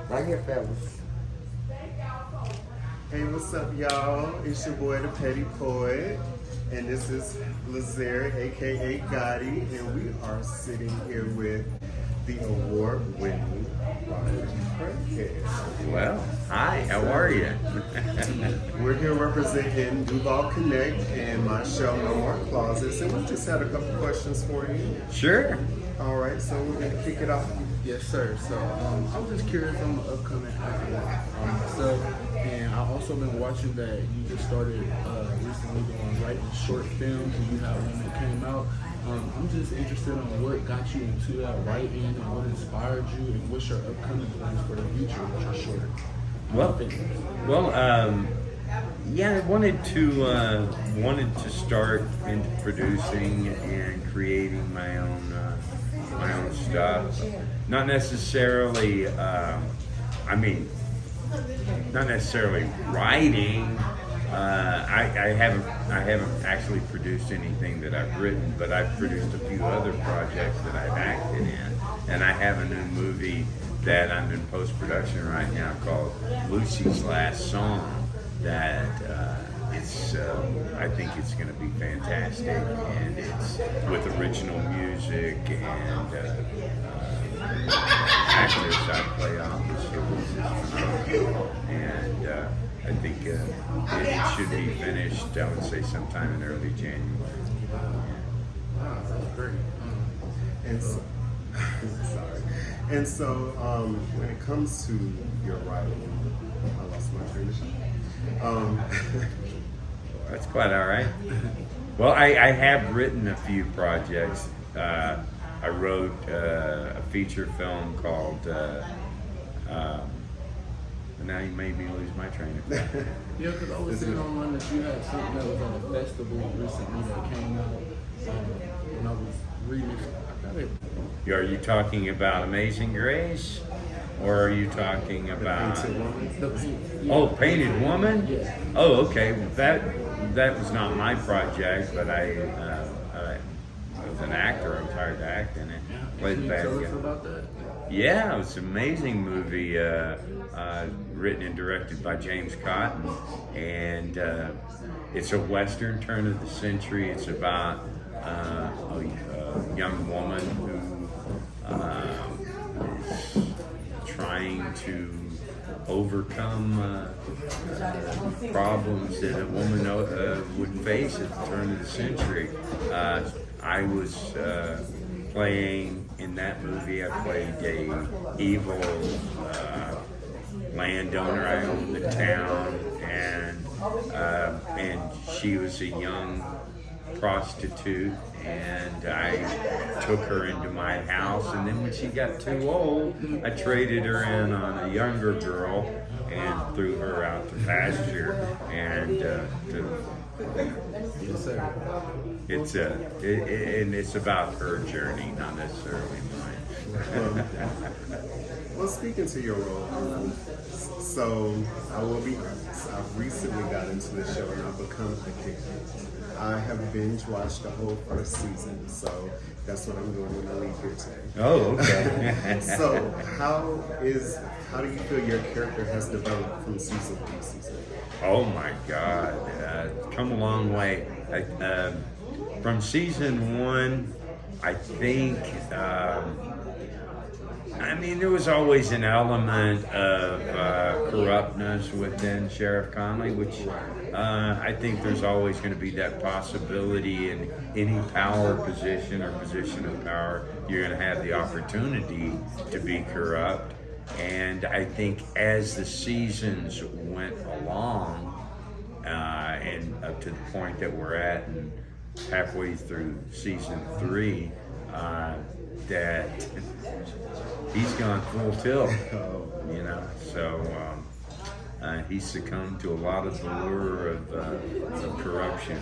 Right here, fellas. Hey, what's up, y'all? It's your boy, the Petty Poet, and this is Lazare, aka Gotti, and we are sitting here with the award-winning Robert Craighead. Well, hi, how are you? We're here representing Duval Connect and my show, No More Closets, and we just had a couple questions for you. Sure. All right, so we're going to kick it off. Yes, sir. So I was just curious on the upcoming actor stuff, and I've also been watching that you just started recently doing writing short films, and you had one that came out. I'm just interested in what got you into that writing, and what inspired you, and what's your upcoming plans for the future with your short. Yeah, I wanted to start into producing and creating my own stuff. Not necessarily, not necessarily writing. I haven't actually produced anything that I've written, but I've produced a few other projects that I've acted in, and I have a new movie that I'm in post-production right now called Lucy's Last Song. That I think it's going to be fantastic, and it's with original music and actors I play on the show, and I think it should be finished, I would say, sometime in early January. Wow, that's great. And so, sorry. And so, when it comes to your writing, I lost my train of thought. That's quite all right. Well, I have written a few projects. I wrote a feature film called. Now you made me lose my train of thought. Yeah, because I was seeing online that you had something that was at a festival recently that came out. When I was reading it, I got it. Are you talking about Amazing Grace, or are you talking about? Painted Woman? Yeah. Oh, okay. Well, that was not my project, but I was an actor. I was hired to act in it. Played the bad Can you tell guy. us about that? Yeah, it was an amazing movie, written and directed by James Cotton, and it's a Western, turn of the century. It's about a young woman who is trying to overcome problems that a woman wouldn't face at the turn of the century. I was playing in that movie. I played a evil landowner. I owned the town, and she was a young prostitute, and I took her into my house, and then when she got too old, I traded her in on a younger girl and threw her out to pasture, and it's about her journey, not necessarily mine. Well, speaking to your role, so I will be honest, I recently got into the show and I've become addicted. I have binge watched the whole first season, so that's what I'm doing when I leave here today. Oh, okay. So how do you feel your character has developed from season 3 to season 4? Oh my God, come a long way. From season 1, I think, there was always an element of corruptness within Sheriff Conley, which I think there's always going to be that possibility in any power position or position of power. You're going to have the opportunity to be corrupt. And I think as the seasons went along, and up to the point that we're at, and halfway through season 3, that he's gone full tilt, so he succumbed to a lot of the lure of corruption.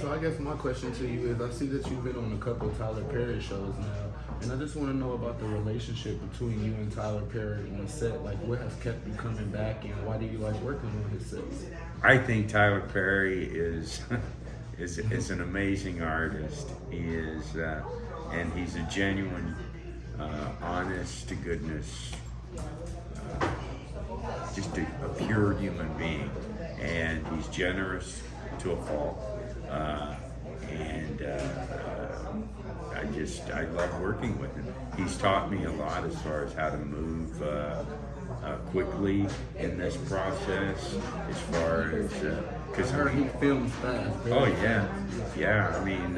So I guess my question to you is, I see that you've been on a couple of Tyler Perry shows now, and I just want to know about the relationship between you and Tyler Perry on set. Like, what has kept you coming back, and why do you like working on his sets? I think Tyler Perry is an amazing artist. He is, and he's a genuine honest to goodness, just a pure human being, and he's generous to a fault. I love working with him. He's taught me a lot as far as how to move quickly in this process, as far as because I heard he films fast. oh yeah. I mean,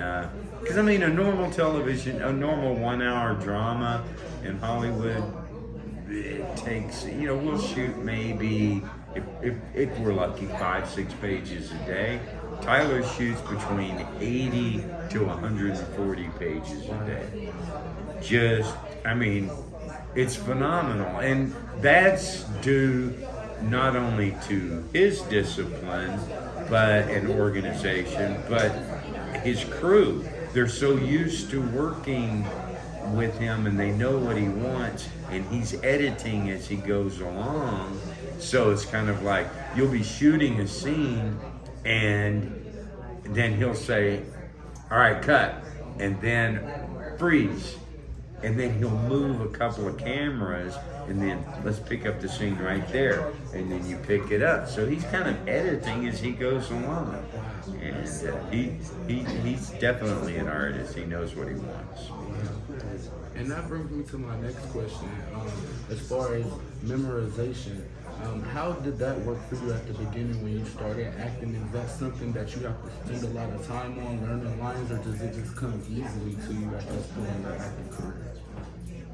because a normal television, a normal 1 hour drama in Hollywood, it takes, we'll shoot maybe, if we're lucky, 5-6 pages a day. Tyler shoots between 80 to 140 pages a day. It's phenomenal. And that's due not only to his discipline, but an organization, but his crew. They're so used to working with him, and they know what he wants, and he's editing as he goes along. So it's kind of like you'll be shooting a scene, and then he'll say, all right, cut, and then freeze, and then he'll move a couple of cameras, and then let's pick up the scene right there, and then you pick it up. So he's kind of editing as he goes along, and he's definitely an artist. He knows what he wants. And that brings me to my next question. As far as memorization, how did that work for you at the beginning when you started acting? Is that something that you have to spend a lot of time on learning lines, or does it just come easily to you at this point in your acting career?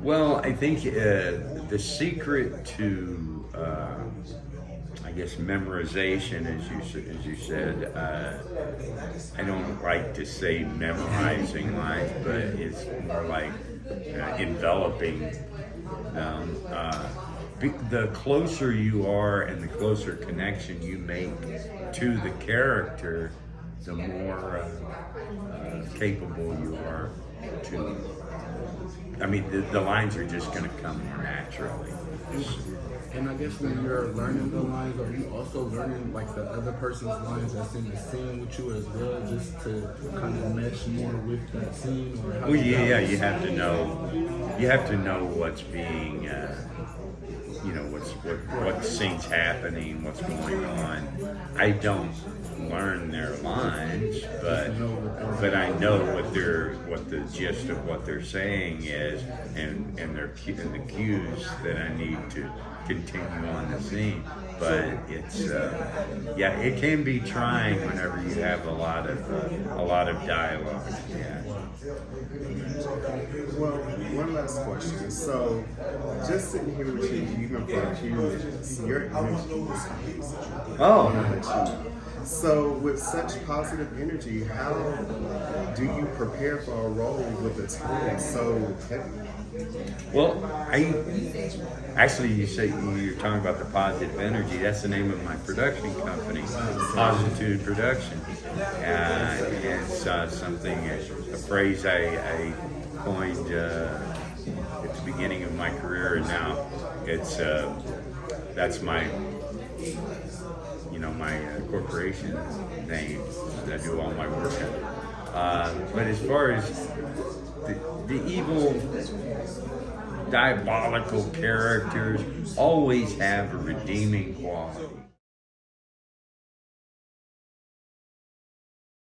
Well, I think the secret to, memorization, as you said, I don't like to say memorizing lines, but it's more like enveloping them. The closer you are and the closer connection you make to the character, the more capable you are to. The lines are just going to come more naturally. And I guess when you're learning the lines, are you also learning like the other person's lines that's in the scene with you as well, just to kind of mesh more with that scene? Or how you have to know. You have to know what's being, what scene's happening, what's going on. I don't learn their lines, but I know what the gist of what they're saying is, and the cues that I need to continue on the scene. But it's it can be trying whenever you have a lot of dialogue. Yeah. Well, one last question. So, just sitting here with you, even for a few minutes, your energy is amazing. Oh. So, with such positive energy, how do you prepare for a role with a tone so heavy? Well, you say you're talking about the positive energy. That's the name of my production company, Positude Production. It's a phrase I coined at the beginning of my career, and now that's my corporation name that I do all my work under. But as far as the evil, diabolical characters always have a redeeming quality.